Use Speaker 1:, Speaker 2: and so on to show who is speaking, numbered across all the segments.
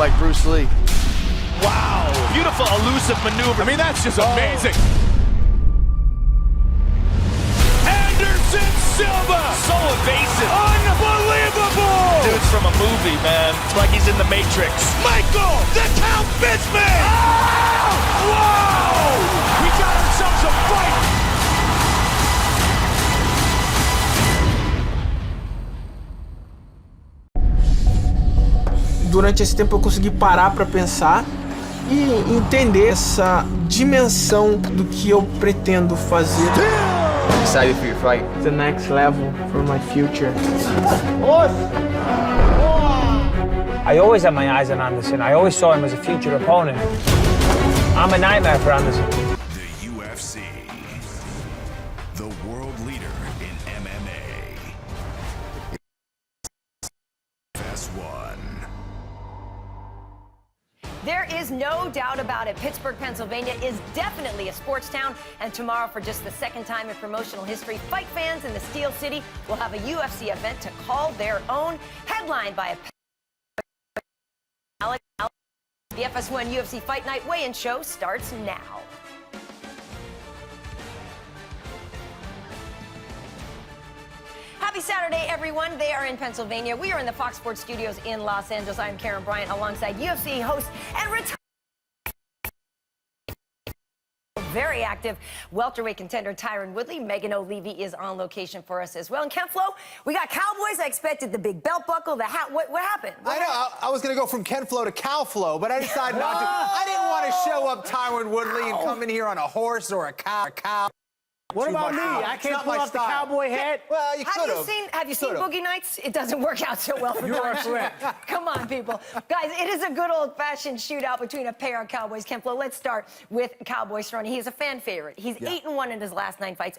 Speaker 1: like Bruce Lee.
Speaker 2: Wow. Beautiful, elusive maneuver.
Speaker 3: I mean, that's just amazing.
Speaker 2: Anderson Silva. So evasive.
Speaker 3: Unbelievable.
Speaker 2: Dude's from a movie, man. It's like he's in the Matrix.
Speaker 3: Michael, the Count Bisping. Oh! Wow. We got ourselves a fight.
Speaker 4: Durante esse tempo eu consegui parar para pensar e entender essa dimensão do que eu pretendo fazer.
Speaker 1: Excited for your fight.
Speaker 4: The next level for my future.
Speaker 5: I always had my eyes on Anderson. I always saw him as a future opponent. I'm a nightmare for Anderson.
Speaker 6: The UFC, the world leader in MMA. FS1.
Speaker 7: There is no doubt about it. Pittsburgh, Pennsylvania is definitely a sports town. And tomorrow, for just the second time in promotional history, fight fans in the Steel City will have a UFC event to call their own, headlined by the FS1 UFC Fight Night weigh-in show starts now. Happy Saturday, everyone. They are in Pennsylvania. We are in the Fox Sports Studios in Los Angeles. I'm Karen Bryant alongside UFC host and retired very active welterweight contender TYRON Woodley. Megan OLIVI is on location for us as well. And Ken Flo, we got Cowboys. I expected the big belt buckle, the hat. What happened?
Speaker 8: I know. I was going to go from Ken Flo to Cow Flo, but I decided not to. I didn't want to show up TYRON Woodley and come in here on a horse or a cow.
Speaker 9: What about me? I can't pull off the cowboy hat.
Speaker 8: Well, you could have.
Speaker 7: Have you seen Boogie Nights? It doesn't work out so well for
Speaker 9: You are correct.
Speaker 7: Come on, people. Guys, it is a good old-fashioned shootout between a pair of Cowboys. Ken Flo, let's start with Cowboy Cerrone. He is a fan favorite. He's 8-1 in his last 9 fights.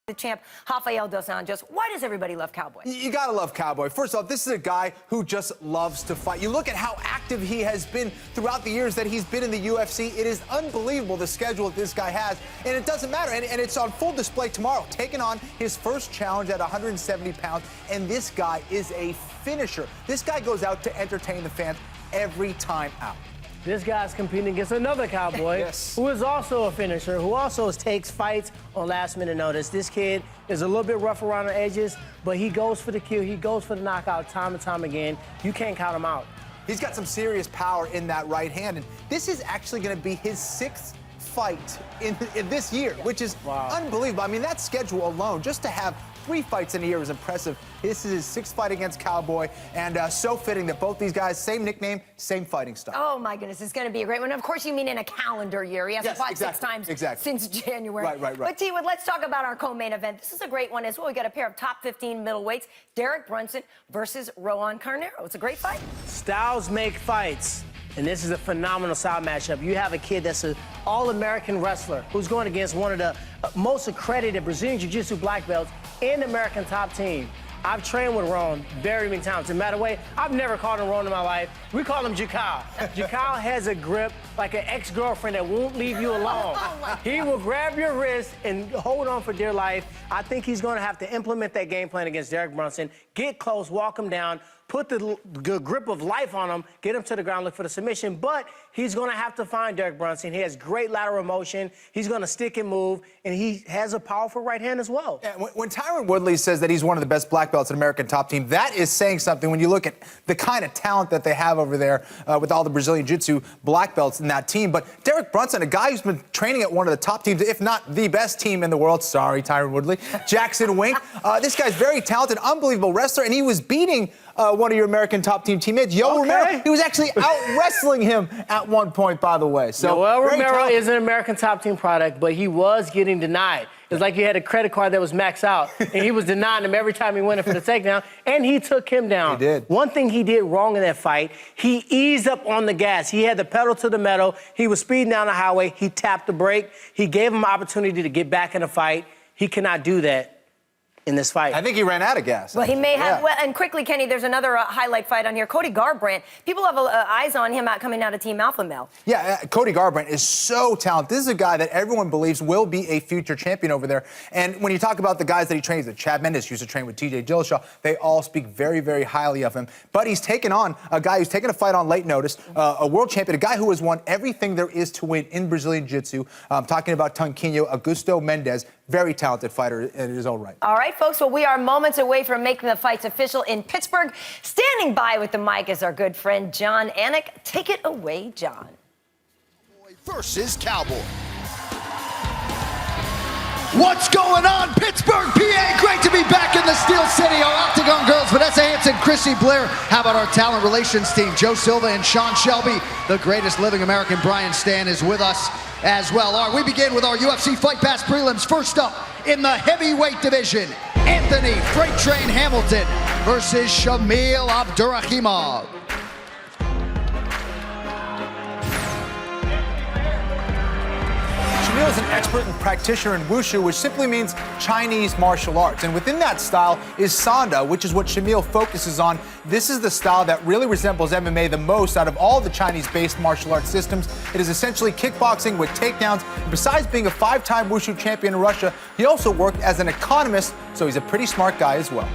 Speaker 7: The champ, Rafael dos Anjos. Why does everybody love Cowboy?
Speaker 8: You gotta love Cowboy. First off, this is a guy who just loves to fight. You look at how active he has been throughout the years that he's been in the UFC. It is unbelievable the schedule that this guy has, and it doesn't matter. And it's on full display tomorrow, taking on his first challenge at 170 pounds, and this guy is a finisher. This guy goes out to entertain the fans every time out.
Speaker 9: This guy's competing against another cowboy who is also a finisher, who also takes fights on last-minute notice. This kid is a little bit rough around the edges, but he goes for the kill. He goes for the knockout time and time again. You can't count him out.
Speaker 8: He's got some serious power in that right hand, and this is actually going to be his 6th fight in this year, which is unbelievable. I mean, that schedule alone, just to have 3 fights in a year is impressive. This is his 6th fight against Cowboy, and so fitting that both these guys, same nickname, same fighting style.
Speaker 7: Oh, my goodness, it's going to be a great one. Of course, you mean in a calendar year. He hasn't fought 6 times since January.
Speaker 8: Right.
Speaker 7: But, T-Wood, let's talk about our co-main event. This is a great one as well. We got a pair of top 15 middleweights, Derek Brunson versus Roan Carneiro. It's a great fight.
Speaker 9: Styles make fights, and this is a phenomenal style matchup. You have a kid that's an all-American wrestler who's going against one of the most accredited Brazilian Jiu-Jitsu black belts in the American top team. I've trained with Ron very many times. As a matter of way, I've never called him Ron in my life. We call him Jakal. Jakal has a grip like an ex-girlfriend that won't leave you alone. He will grab your wrist and hold on for dear life. I think he's going to have to implement that game plan against Derek Brunson, get close, walk him down, put the grip of life on him, get him to the ground, look for the submission. But he's going to have to find Derek Brunson. He has great lateral motion. He's going to stick and move, and he has a powerful right hand as well.
Speaker 8: Yeah, when TYRON Woodley says that he's one of the best black belts in American top team, that is saying something when you look at the kind of talent that they have over there with all the Brazilian Jiu-Jitsu black belts in that team. But Derek Brunson, a guy who's been training at one of the top teams, if not the best team in the world, sorry, TYRON Woodley, Jackson Wink. This guy's very talented, unbelievable wrestler, and he was beating one of your American top team teammates, Yoel Romero. He was actually out wrestling him at one point, by the way. So
Speaker 9: Yoel Romero is an American top team product, but he was getting denied. It's like you had a credit card that was maxed out, and he was denying him every time he went in for the takedown, and he took him down.
Speaker 8: He did.
Speaker 9: One thing he did wrong in that fight, he eased up on the gas. He had the pedal to the metal. He was speeding down the highway. He tapped the brake. He gave him an opportunity to get back in the fight. He cannot do that. in this fight.
Speaker 8: I think he ran out of gas.
Speaker 7: Well, he may have.
Speaker 8: Yeah.
Speaker 7: Well, and quickly, Kenny, there's another highlight fight on here. Cody Garbrandt. People have eyes on him coming out of Team Alpha Male.
Speaker 8: Yeah, Cody Garbrandt is so talented. This is a guy that everyone believes will be a future champion over there. And when you talk about the guys that he trains with, Chad Mendes used to train with TJ Dillashaw, they all speak very, very highly of him. But he's taken on a guy who's taken a fight on late notice, a world champion, a guy who has won everything there is to win in Brazilian Jiu-Jitsu. I'm talking about Tanquinho Augusto Mendes. Very talented fighter in his own right.
Speaker 7: All right, folks. Well, we are moments away from making the fights official in Pittsburgh. Standing by with the mic is our good friend John Anik. Take it away, John.
Speaker 3: Versus Cowboy. What's going on, Pittsburgh, PA? Great to be back in the Steel City. Our Octagon girls, Vanessa Hansen, Chrissy Blair. How about our talent relations team, Joe Silva and Sean Shelby? The greatest living American, Brian Stan, is with us as well. All right, we begin with our UFC Fight Pass prelims. First up in the heavyweight division, Anthony Freight Train Hamilton versus Shamil Abdurakhimov.
Speaker 8: Shamil is an expert and practitioner in wushu, which simply means Chinese martial arts. And within that style is Sanda, which is what Shamil focuses on. This is the style that really resembles MMA the most out of all the Chinese-based martial arts systems. It is essentially kickboxing with takedowns. And besides being a 5-time wushu champion in Russia, he also worked as an economist, so he's a pretty smart guy as well.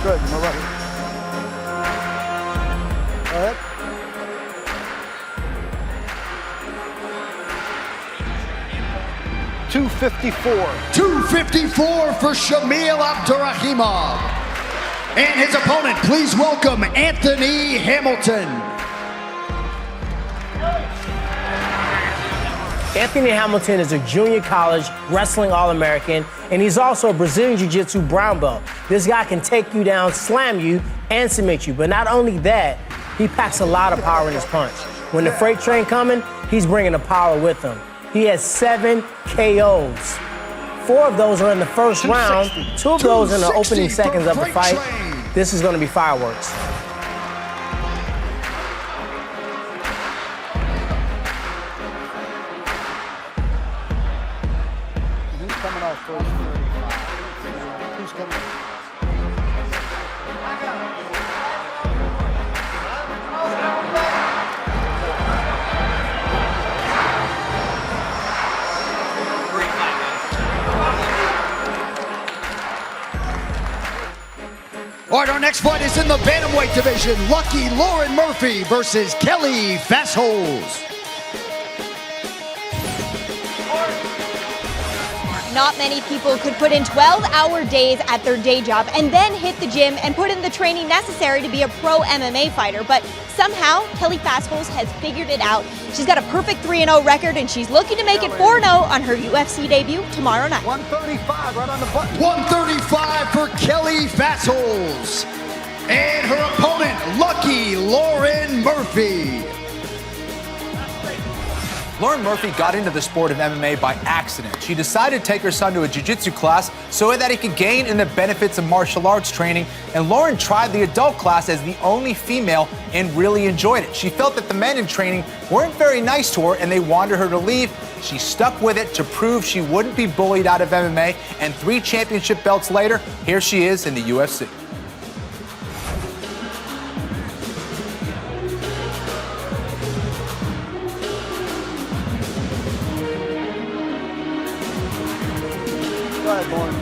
Speaker 3: Good, my brother. Go ahead. $254 for Shamil Abdurakhimov. And his opponent, please welcome Anthony Hamilton.
Speaker 9: Anthony Hamilton is a junior college wrestling All-American, and he's also a Brazilian Jiu-Jitsu brown belt. This guy can take you down, slam you, and submit you. But not only that, he packs a lot of power in his punch. When the freight train coming, he's bringing the power with him. He has 7 KOs. 4 of those are in the first round, 2 of those in the opening seconds of the fight. This is going to be fireworks.
Speaker 3: Coming off first. Who's coming off? All right, our next fight is in the bantamweight division. Lucky Lauren Murphy versus Kelly Fastholes.
Speaker 10: Not many people could put in 12-hour days at their day job and then hit the gym and put in the training necessary to be a pro MMA fighter. But somehow, Kelly Fastholes has figured it out. She's got a perfect 3-0 record, and she's looking to make it 4-0 on her UFC debut tomorrow night.
Speaker 3: 135 right on the button. 135 for Kelly Fastholes. And her opponent, Lucky Lauren Murphy.
Speaker 8: Lauren Murphy got into the sport of MMA by accident. She decided to take her son to a jiu-jitsu class so that he could gain in the benefits of martial arts training. And Lauren tried the adult class as the only female and really enjoyed it. She felt that the men in training weren't very nice to her and they wanted her to leave. She stuck with it to prove she wouldn't be bullied out of MMA. And 3 championship belts later, here she is in the UFC.
Speaker 3: Go ahead, Lauren.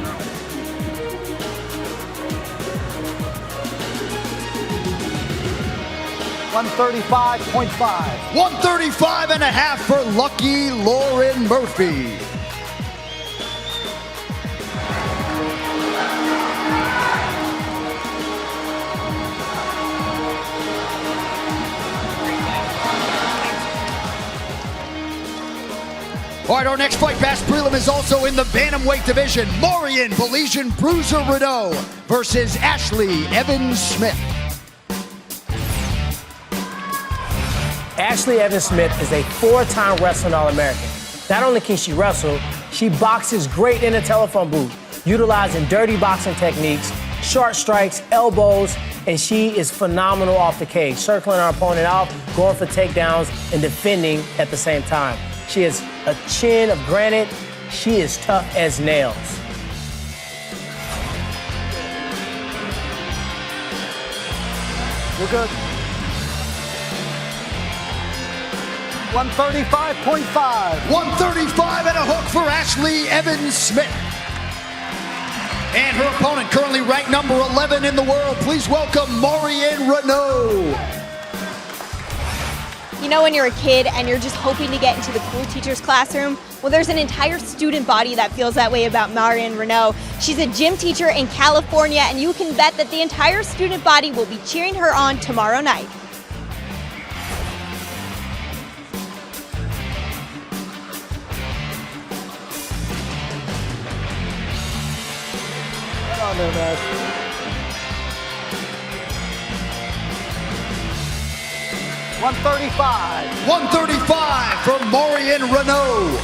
Speaker 3: $135.5. 135.5 for Lucky Lauren Murphy. All right, our next fight past prelim is also in the bantamweight division. Marion Belizean Bruiser Renault versus Ashley Evans Smith.
Speaker 9: Ashley Evans Smith is a 4-time wrestling All-American. Not only can she wrestle, she boxes great in a telephone booth, utilizing dirty boxing techniques, short strikes, elbows, and she is phenomenal off the cage, circling her opponent out, going for takedowns, and defending at the same time. She has a chin of granite. She is tough as nails.
Speaker 3: You're good. 135.5. 135 and a hook for Ashley Evans Smith. And her opponent, currently ranked number 11 in the world. Please welcome Florian Renaud.
Speaker 10: You know when you're a kid and you're just hoping to get into the cool teacher's classroom? Well, there's an entire student body that feels that way about Florian Renaud. She's a gym teacher in California, and you can bet that the entire student body will be cheering her on tomorrow night.
Speaker 3: On there, man. 135. 135 from Florian Renaud.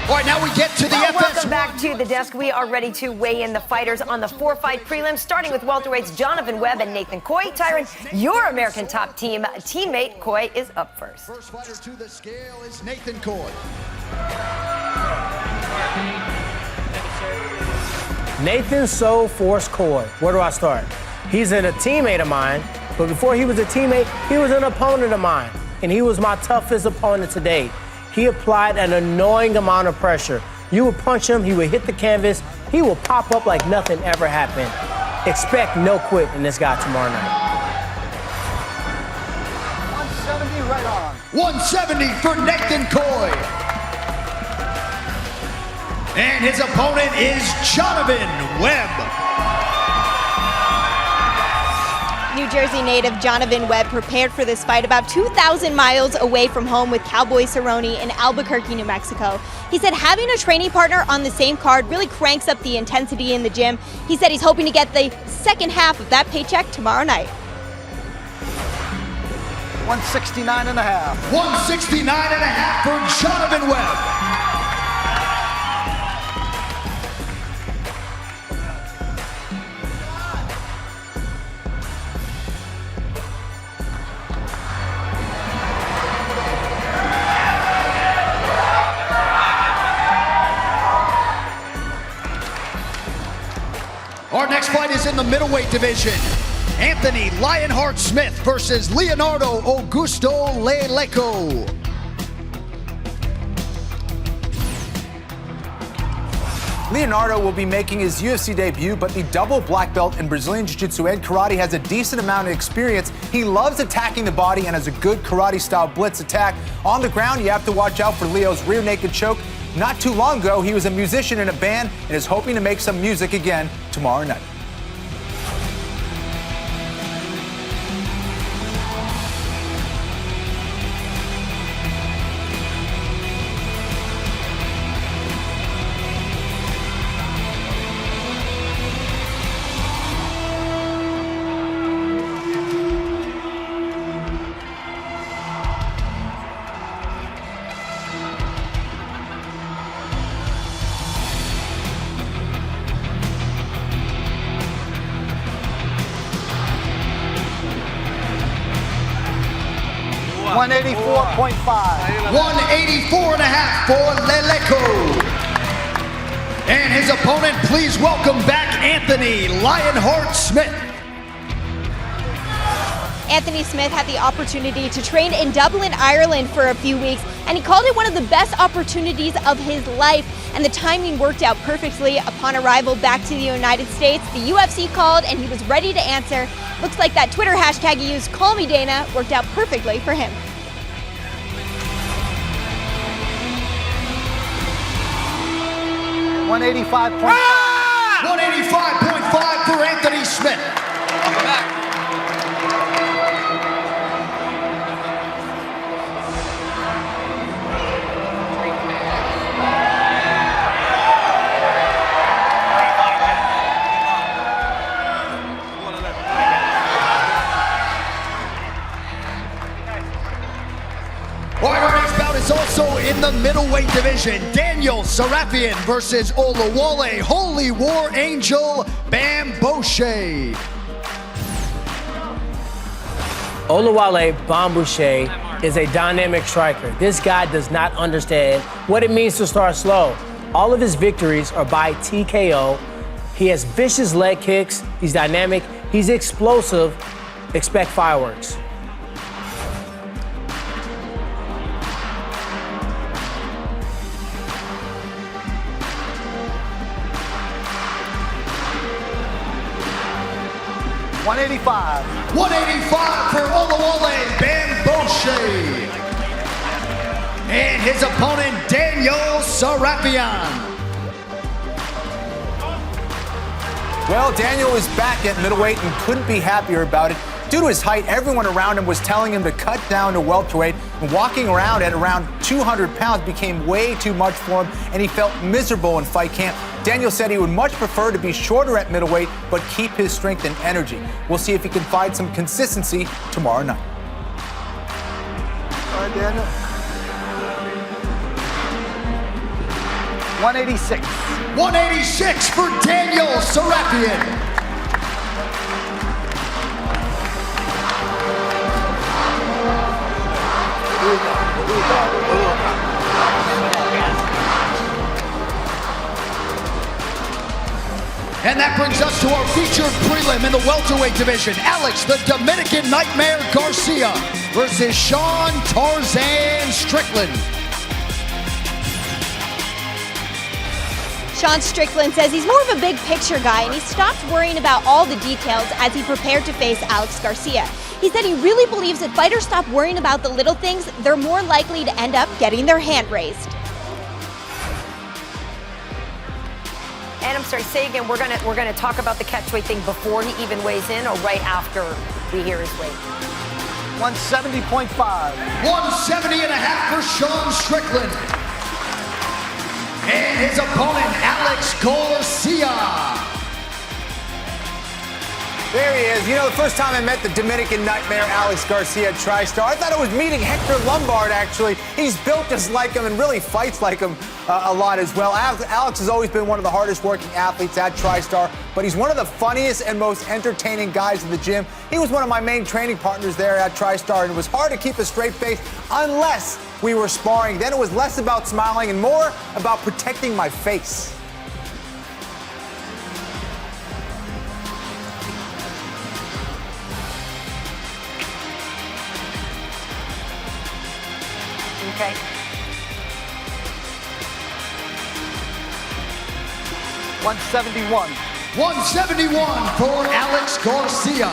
Speaker 3: All right, now we get to the
Speaker 7: Welcome back to the desk. We are ready to weigh in the fighters on the 4-fight prelims, starting with welterweights Jonathan Webb and Nathan Coy. Tyron, your American top team teammate, Coy, is up first.
Speaker 3: First fighter to the scale is Nathan Coy.
Speaker 9: Nathan Soul Force Coy. Where do I start? He's a teammate of mine, but before he was a teammate, he was an opponent of mine, and he was my toughest opponent to date. He applied an annoying amount of pressure. You would punch him, he would hit the canvas, he will pop up like nothing ever happened. Expect no quit in this guy tomorrow night.
Speaker 3: 170 right on. 170 for Nathan Coy. And his opponent is Jonathan Webb.
Speaker 10: New Jersey native Jonathan Webb prepared for this fight about 2,000 miles away from home with Cowboy Cerrone in Albuquerque, New Mexico. He said having a training partner on the same card really cranks up the intensity in the gym. He said he's hoping to get the second half of that paycheck tomorrow night.
Speaker 3: 169 and a half. 169 and a half for Jonathan Webb. Our next fight is in the middleweight division. Anthony Lionheart Smith versus Leonardo Augusto Leleco.
Speaker 8: Leonardo will be making his UFC debut, but the double black belt in Brazilian Jiu-Jitsu and karate has a decent amount of experience. He loves attacking the body and has a good karate-style blitz attack. On the ground, you have to watch out for Leo's rear naked choke. Not too long ago, he was a musician in a band and is hoping to make some music again tomorrow night.
Speaker 3: $184.5. 184 and a half for Leleco. And his opponent, please welcome back Anthony Lionheart Smith.
Speaker 10: Anthony Smith had the opportunity to train in Dublin, Ireland for a few weeks, and he called it one of the best opportunities of his life. And the timing worked out perfectly. Upon arrival back to the United States, the UFC called and he was ready to answer. Looks like that Twitter hashtag he used, #CallMeDana, worked out perfectly for him.
Speaker 3: $185.5 for Anthony Smith. Welcome back. In the middleweight division, Daniel Sarafian versus Olawale Holy War Angel Bamboshe.
Speaker 9: Olawale Bamboshe is a dynamic striker. This guy does not understand what it means to start slow. All of his victories are by TKO. He has vicious leg kicks. He's dynamic. He's explosive. Expect fireworks.
Speaker 3: $185 for Olawale Bamboshe. And his opponent, Daniel Sarafian.
Speaker 8: Well, Daniel is back at middleweight and couldn't be happier about it. Due to his height, everyone around him was telling him to cut down to welterweight, and walking around at around 200 pounds became way too much for him, and he felt miserable in fight camp. Daniel said he would much prefer to be shorter at middleweight, but keep his strength and energy. We'll see if he can find some consistency tomorrow night.
Speaker 3: All right, Daniel. 186. 186 for Daniel Sarafian. And that brings us to our featured prelim in the welterweight division. Alex the Dominican Nightmare Garcia versus Sean Tarzan Strickland.
Speaker 10: Sean Strickland says he's more of a big picture guy and he stopped worrying about all the details as he prepared to face Alex Garcia. He said he really believes if fighters stop worrying about the little things, they're more likely to end up getting their hand raised.
Speaker 7: And I'm sorry, say again, we're gonna talk about the catchweight thing before he even weighs in or right after we hear his weight?
Speaker 3: 170.5. 170.5 for Sean Strickland. And his opponent, Alex Garcia.
Speaker 8: There he is. You know, the first time I met the Dominican Nightmare, Alex Garcia at TriStar, I thought it was meeting Hector Lombard, actually. He's built just like him and really fights like him a lot as well. Alex has always been one of the hardest working athletes at TriStar, but he's one of the funniest and most entertaining guys in the gym. He was one of my main training partners there at TriStar, and it was hard to keep a straight face unless we were sparring. Then it was less about smiling and more about protecting my face.
Speaker 7: Okay.
Speaker 3: $171 for Alex Garcia.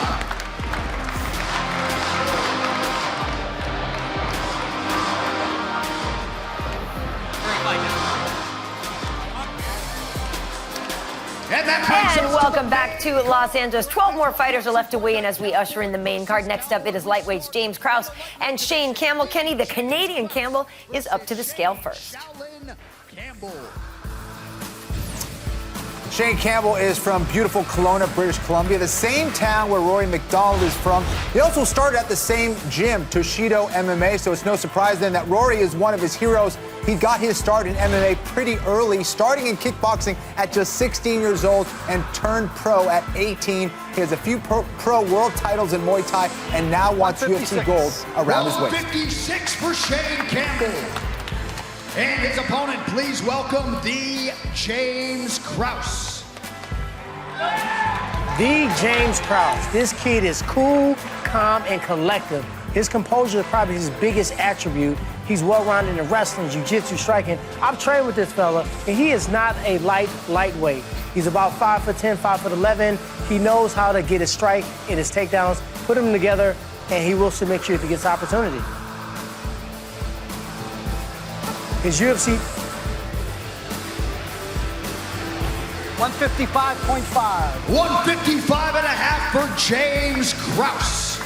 Speaker 7: And welcome back to Los Angeles. 12 more fighters are left to weigh in as we usher in the main card. Next up, it is lightweights James Krause and Shane Campbell. Kenny, the Canadian Campbell, is up to the scale first.
Speaker 8: Shane Campbell is from beautiful Kelowna, British Columbia, the same town where Rory McDonald is from. He also started at the same gym, Toshido MMA, so it's no surprise then that Rory is one of his heroes. He got his start in MMA pretty early, starting in kickboxing at just 16 years old and turned pro at 18. He has a few pro world titles in Muay Thai and now wants UFC gold around his waist.
Speaker 3: 156 for Shane Campbell. And his opponent, please welcome the James Krause.
Speaker 9: The James Krause. This kid is cool, calm, and collective. His composure is probably his biggest attribute. He's well-rounded in wrestling, jiu-jitsu, striking. I've trained with this fella, and he is not a lightweight. He's about 5'10", 5'11". He knows how to get his strike and his takedowns, put them together, and he will submit you if he gets the opportunity. His UFC
Speaker 3: 155.5. 155.5 for James Krause.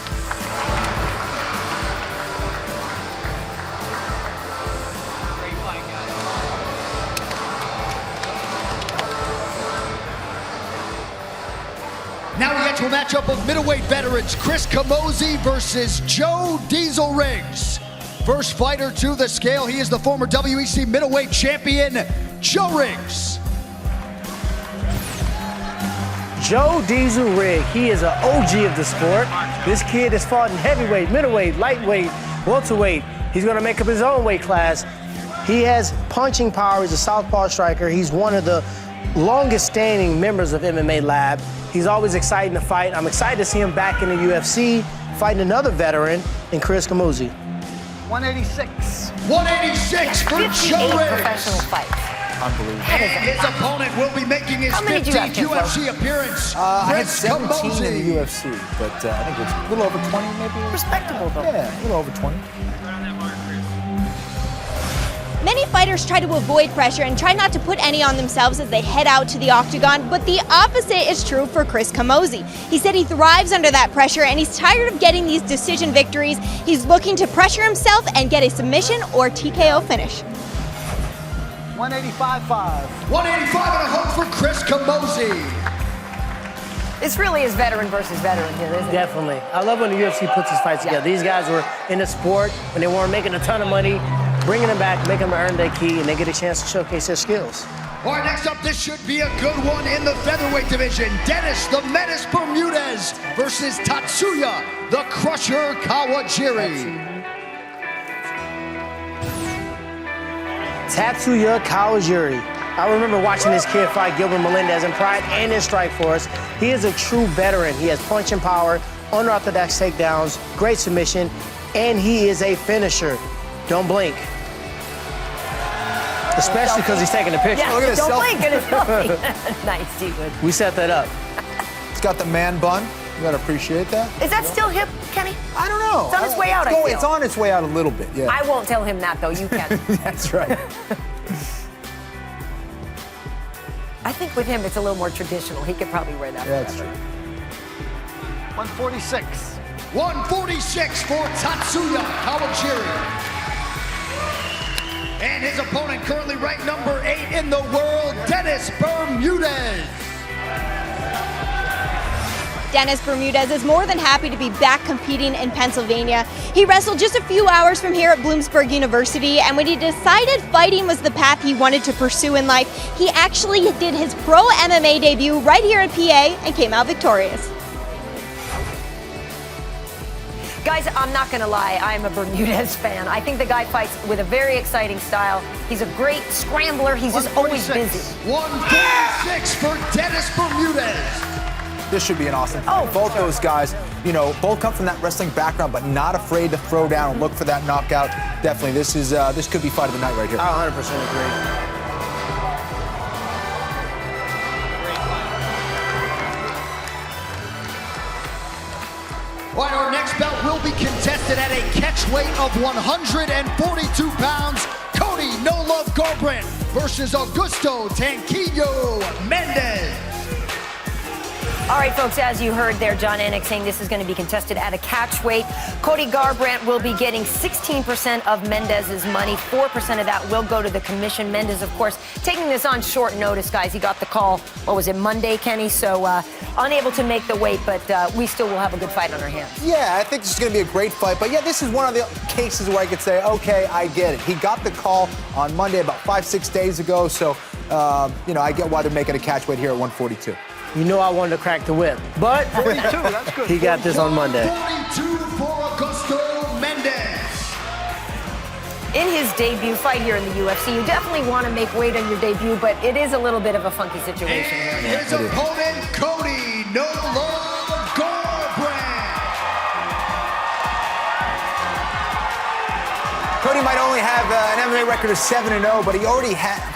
Speaker 3: Now we get to a matchup of middleweight veterans Chris Camozzi versus Joe Diesel Riggs. First fighter to the scale, he is the former WEC middleweight champion, Joe Riggs.
Speaker 9: Joe Diesel Riggs, he is an OG of the sport. This kid has fought in heavyweight, middleweight, lightweight, welterweight. He's gonna make up his own weight class. He has punching power, he's a southpaw striker. He's one of the longest standing members of MMA Lab. He's always exciting to fight. I'm excited to see him back in the UFC, fighting another veteran in Chris Camuzzi.
Speaker 3: 186. 186 for Joe Riggs.
Speaker 7: Professional fights.
Speaker 8: Unbelievable.
Speaker 3: And his opponent will be making his 15th UFC appearance.
Speaker 8: I had
Speaker 3: Chris
Speaker 8: 17
Speaker 3: Camuzzi.
Speaker 8: in the UFC, but I think it's a little over 20 maybe.
Speaker 7: Respectable, though.
Speaker 8: Yeah, a little over 20.
Speaker 10: Many fighters try to avoid pressure and try not to put any on themselves as they head out to the octagon, but the opposite is true for Chris Camuzzi. He said he thrives under that pressure and he's tired of getting these decision victories. He's looking to pressure himself and get a submission or TKO finish.
Speaker 3: 185.5. 185 and a hook for Chris Camuzzi.
Speaker 7: This really is veteran versus veteran here, isn't it?
Speaker 9: Definitely. I love when the UFC puts his fights together. These guys were in the sport when they weren't making a ton of money, bringing them back, making them earn their key, and they get a chance to showcase their skills.
Speaker 3: All right, next up, this should be a good one in the featherweight division. Dennis the Menace Bermudez versus Tatsuya the Crusher Kawajiri.
Speaker 9: Tatsuya Kawajiri. I remember watching this kid fight Gilbert Melendez in Pride and in Strikeforce. He is a true veteran. He has punching power, unorthodox takedowns, great submission, and he is a finisher. Don't blink. Especially because he's taking a picture.
Speaker 7: Yeah,
Speaker 8: Look at this
Speaker 7: don't
Speaker 8: selfie.
Speaker 7: blink, and it's selfie. Nice, T-Wood.
Speaker 9: We set that up.
Speaker 8: He's got the man bun. You gotta appreciate that.
Speaker 7: Is that still hip, Kenny?
Speaker 8: I don't know.
Speaker 7: It's on its way out, I feel.
Speaker 8: It's on its way out a little bit, yeah.
Speaker 7: I won't tell him that, though. You can.
Speaker 8: That's right.
Speaker 7: I think with him, it's a little more traditional. He could probably wear that
Speaker 8: That's
Speaker 7: forever.
Speaker 8: true.
Speaker 3: 146. 146 for Tatsuya Kawajiri. And his opponent currently ranked number 8 in the world, Dennis Bermudez.
Speaker 10: Dennis Bermudez is more than happy to be back competing in Pennsylvania. He wrestled just a few hours from here at Bloomsburg University, and when he decided fighting was the path he wanted to pursue in life, he actually did his pro MMA debut right here in PA and came out victorious.
Speaker 7: Guys, I'm not going to lie. I'm a Bermudez fan. I think the guy fights with a very exciting style. He's a great scrambler. He's just always busy.
Speaker 3: 146 for Dennis Bermudez.
Speaker 8: This should be an awesome fight. Both those guys, you know, both come from that wrestling background, but not afraid to throw down and look for that knockout. Definitely, this could be fight of the night right here.
Speaker 9: I 100% agree.
Speaker 3: All right, our next bout will be contested at a catch weight of 142 pounds. Cody No Love Garbrandt versus Augusto Tanquillo Mendez.
Speaker 7: All right, folks, as you heard there, John Anik saying this is going to be contested at a catch weight. Cody Garbrandt will be getting 16% of Mendez's money. 4% of that will go to the commission. Mendez, of course, taking this on short notice, guys. He got the call, what was it, Monday, Kenny? So unable to make the weight, but we still will have a good fight on our hands.
Speaker 8: Yeah, I think this is going to be a great fight. But, yeah, this is one of the cases where I could say, okay, I get it. He got the call on Monday about 5-6 days ago. So, you know, I get why they're making a catch weight here at 142.
Speaker 9: You know I wanted to crack the whip, but
Speaker 3: 42, that's good.
Speaker 9: He got this on Monday.
Speaker 3: 42 for Augusto Mendez.
Speaker 7: In his debut fight here in the UFC, you definitely want to make weight on your debut, but it is a little bit of a funky situation here.
Speaker 3: And his opponent, Cody No Love Garbrandt.
Speaker 8: Cody might only have an MMA record of 7-0, but he already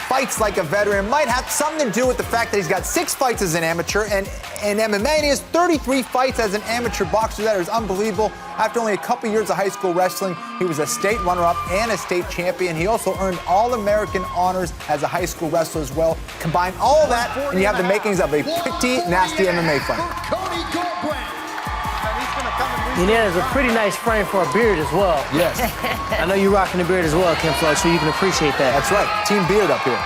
Speaker 8: fights like a veteran. Might have something to do with the fact that he's got 6 fights as an amateur and in MMA, and he has 33 fights as an amateur boxer. That is unbelievable. After only a couple years of high school wrestling, he was a state runner-up and a state champion. He also earned All-American honors as a high school wrestler as well. Combine all of that, and you have the makings of a pretty nasty MMA fighter.
Speaker 3: Cody Garbrandt.
Speaker 9: You know, there's a pretty nice frame for a beard as well.
Speaker 8: Yes.
Speaker 9: I know you're rocking the beard as well, Ken Flo, so you can appreciate that.
Speaker 8: That's right. Team Beard up here.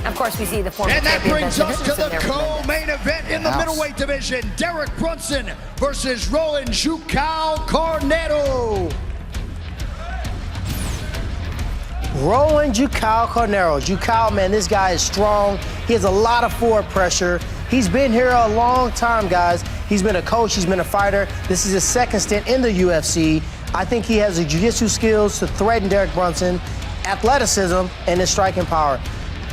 Speaker 7: Of course, we see the former
Speaker 3: And that
Speaker 7: champion
Speaker 3: brings us to the
Speaker 7: there.
Speaker 3: co-main event in the middleweight division. Derek Brunson versus Roland Jucao Carnero.
Speaker 9: Roland Jucao Carnero. Jucao, man, this guy is strong. He has a lot of forward pressure. He's been here a long time, guys. He's been a coach, he's been a fighter. This is his second stint in the UFC. I think he has the jiu-jitsu skills to threaten Derek Brunson, athleticism, and his striking power.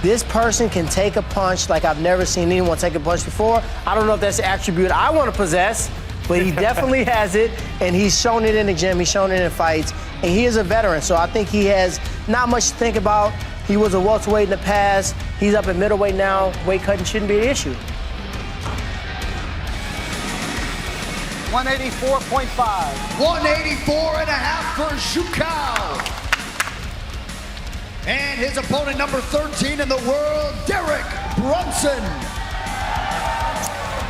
Speaker 9: This person can take a punch like I've never seen anyone take a punch before. I don't know if that's an attribute I want to possess, but he definitely has it, and he's shown it in the gym, he's shown it in fights, and he is a veteran, so I think he has not much to think about. He was a welterweight in the past. He's up at middleweight now. Weight cutting shouldn't be an issue.
Speaker 3: 184.5. 184.5 for Jucao. And his opponent, number 13 in the world, Derek Brunson.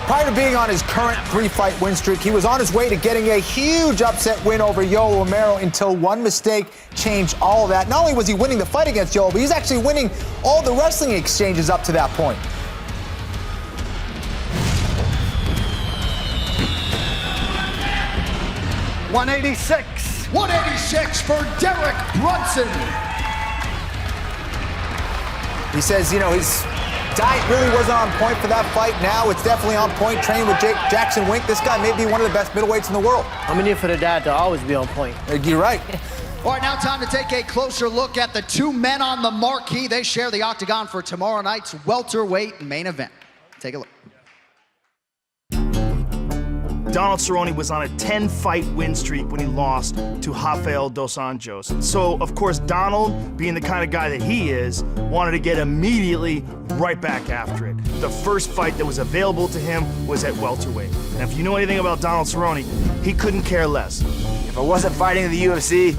Speaker 8: Prior to being on his current 3-fight win streak, he was on his way to getting a huge upset win over Yoel Romero until one mistake changed all of that. Not only was he winning the fight against Yoel, but he's actually winning all the wrestling exchanges up to that point.
Speaker 3: $186 for Derek Brunson.
Speaker 8: He says, you know, his diet really wasn't on point for that fight. Now it's definitely on point. Training with Jackson Wink. This guy may be one of the best middleweights in the world.
Speaker 9: I'm in here for the diet to always be on point.
Speaker 8: You're right.
Speaker 3: All right, now time to take a closer look at the two men on the marquee. They share the octagon for tomorrow night's welterweight main event. Take a look.
Speaker 2: Donald Cerrone was on a 10-fight win streak when he lost to Rafael dos Anjos. So, of course, Donald, being the kind of guy that he is, wanted to get immediately right back after it. The first fight that was available to him was at welterweight. And if you know anything about Donald Cerrone, he couldn't care less.
Speaker 1: If I wasn't fighting in the UFC,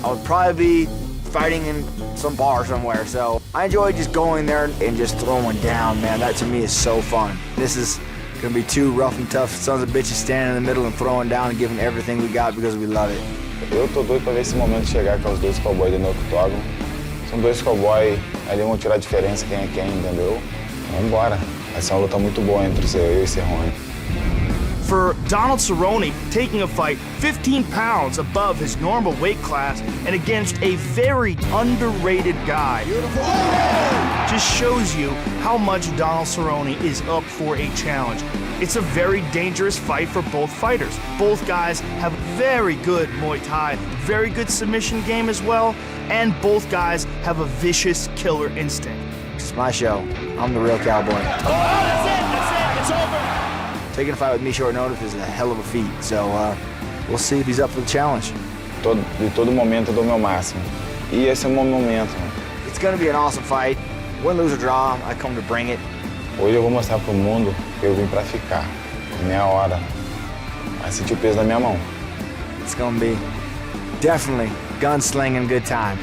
Speaker 1: I would probably be fighting in some bar somewhere. So I enjoy just going there and just throwing down, man. That to me is so fun. This is gonna be two rough and tough sons of bitches standing in the middle and throwing down and giving everything we got because we love it.
Speaker 11: Eu tô doido pra ver esse momento chegar com os dois cowboys dentro do octógono. São dois cowboys, ali vão tirar a diferença quem é quem, entendeu? Vambora. Vai ser uma luta muito boa entre eu e Cerrone.
Speaker 2: For Donald Cerrone, taking a fight 15 pounds above his normal weight class and against a very underrated guy just shows you how much Donald Cerrone is up for a challenge. It's a very dangerous fight for both fighters. Both guys have very good Muay Thai, very good submission game as well, and both guys have a vicious killer instinct.
Speaker 1: It's my show. I'm the real cowboy.
Speaker 2: Oh, that's it, it's over.
Speaker 1: Taking a fight with me short notice is a hell of a feat, so we'll see if he's up for the challenge.
Speaker 11: De todo momento eu dou meu máximo. E esse é o meu momento.
Speaker 1: It's gonna be an awesome fight. Win, lose or draw, I come to bring it.
Speaker 11: Hoje eu vou mostrar pro mundo que eu vim pra ficar. Minha hora. Vai sentir o peso da minha mão.
Speaker 1: It's gonna be definitely gunslinging good time.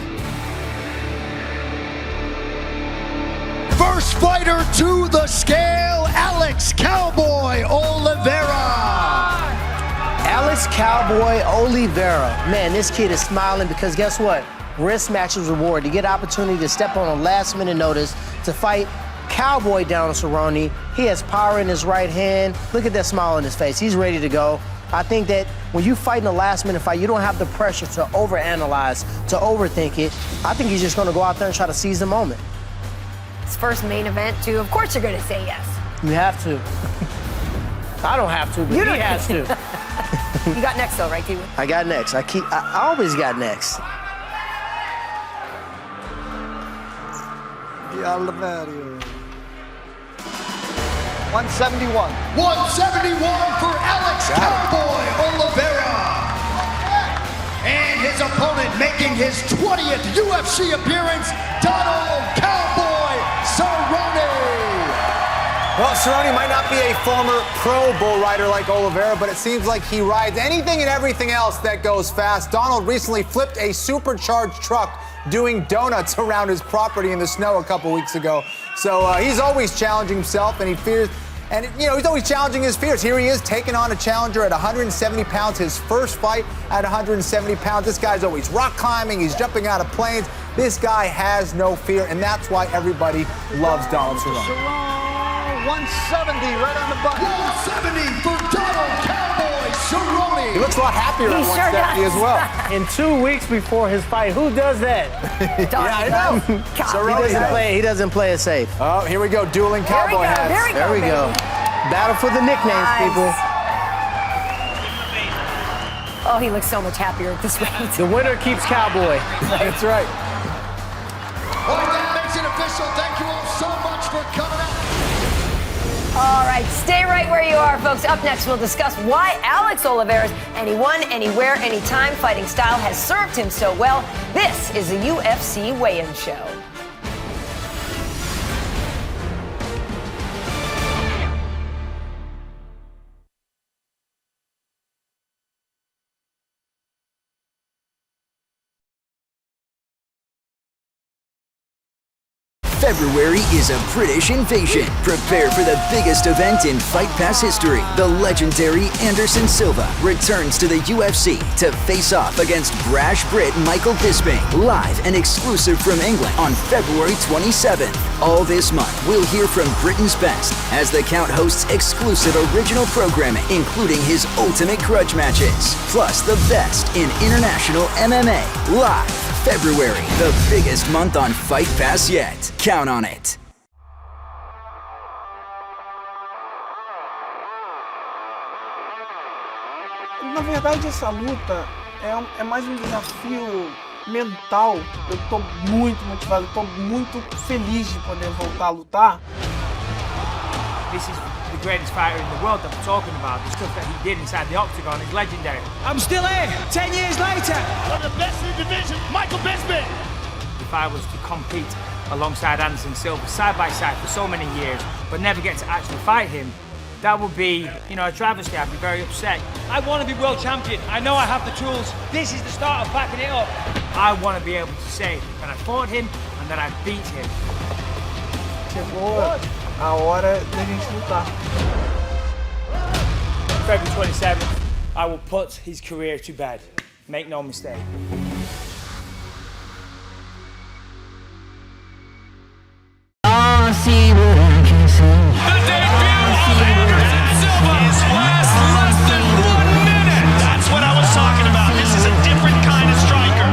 Speaker 3: First fighter to the scale, Alex Cowboy Oliveira.
Speaker 9: Alex Cowboy Oliveira. Man, this kid is smiling because guess what? Risk matches reward. You get opportunity to step on a last-minute notice to fight Cowboy Donald Cerrone. He has power in his right hand. Look at that smile on his face. He's ready to go. I think that when you fight in a last-minute fight, you don't have the pressure to overanalyze, to overthink it. I think he's just going to go out there and try to seize the moment.
Speaker 7: His first main event, too. Of course you're going to say yes.
Speaker 9: You have to. I don't have to, but he has to.
Speaker 7: You got next, though, right, T?
Speaker 9: I got next. I always got next.
Speaker 3: Oliveira. 171. 171 for Alex Cowboy Oliveira. And his opponent making his 20th UFC appearance, Donald Cowboy Cerrone.
Speaker 8: Well, Cerrone might not be a former pro bull rider like Oliveira, but it seems like he rides anything and everything else that goes fast. Donald recently flipped a supercharged truck doing donuts around his property in the snow a couple weeks ago. So he's always challenging himself, and he fears And, you know, he's always challenging his fears. Here he is taking on a challenger at 170 pounds, his first fight at 170 pounds. This guy's always rock climbing. He's jumping out of planes. This guy has no fear, and that's why everybody loves Donald Cerrone.
Speaker 3: 170 right on the button. 170 for Donald Cowboy Cerrone.
Speaker 8: He looks a lot happier at 170 as well.
Speaker 9: In 2 weeks before his fight, who does that?
Speaker 8: Yeah, I know.
Speaker 9: He doesn't play it safe.
Speaker 8: Oh, here we go, dueling Cowboy hats.
Speaker 9: There we go. Battle for the nicknames, people.
Speaker 7: Oh, he looks so much happier at this rate.
Speaker 9: The winner keeps Cowboy.
Speaker 8: That's right.
Speaker 3: All right, that makes it official. Thank you all so much for coming out.
Speaker 7: All right, stay right where you are, folks. Up next, we'll discuss why Alex Oliveira's anyone, anywhere, anytime fighting style has served him so well. This is a UFC weigh-in show.
Speaker 12: February is a British invasion. Prepare for the biggest event in Fight Pass history. The legendary Anderson Silva returns to the UFC to face off against brash Brit Michael Bisping. Live and exclusive from England on February 27th. All this month, we'll hear from Britain's best as the Count hosts exclusive original programming, including his ultimate grudge matches. Plus the best in international MMA. Live February, the biggest month on Fight Pass yet. Count on it.
Speaker 4: Na verdade, essa luta é mais um desafio mental. Eu tô muito motivado, tô muito feliz de poder voltar a lutar.
Speaker 5: This is the greatest fighter in the world that we're talking about. The stuff that he did inside the octagon is legendary.
Speaker 13: I'm still here, 10 years later.
Speaker 2: One of the best in the division, Michael Bisping.
Speaker 5: If I was to compete alongside Anderson Silva side by side for so many years, but never get to actually fight him, that would be, you know, a travesty. I'd be very upset.
Speaker 13: I want to be world champion. I know I have the tools. This is the start of backing it up.
Speaker 5: I want to be able to say that I fought him and that I beat him.
Speaker 4: Chegou a hora da gente lutar.
Speaker 5: February 27th, I will put his career to bed. Make no mistake.
Speaker 2: That's what I was talking about. This is a different kind of striker.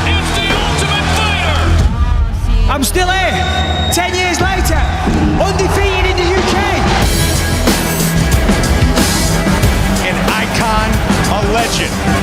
Speaker 2: It's the ultimate fighter.
Speaker 13: I'm still here, 10 years later, undefeated in the UK.
Speaker 2: An icon, a legend.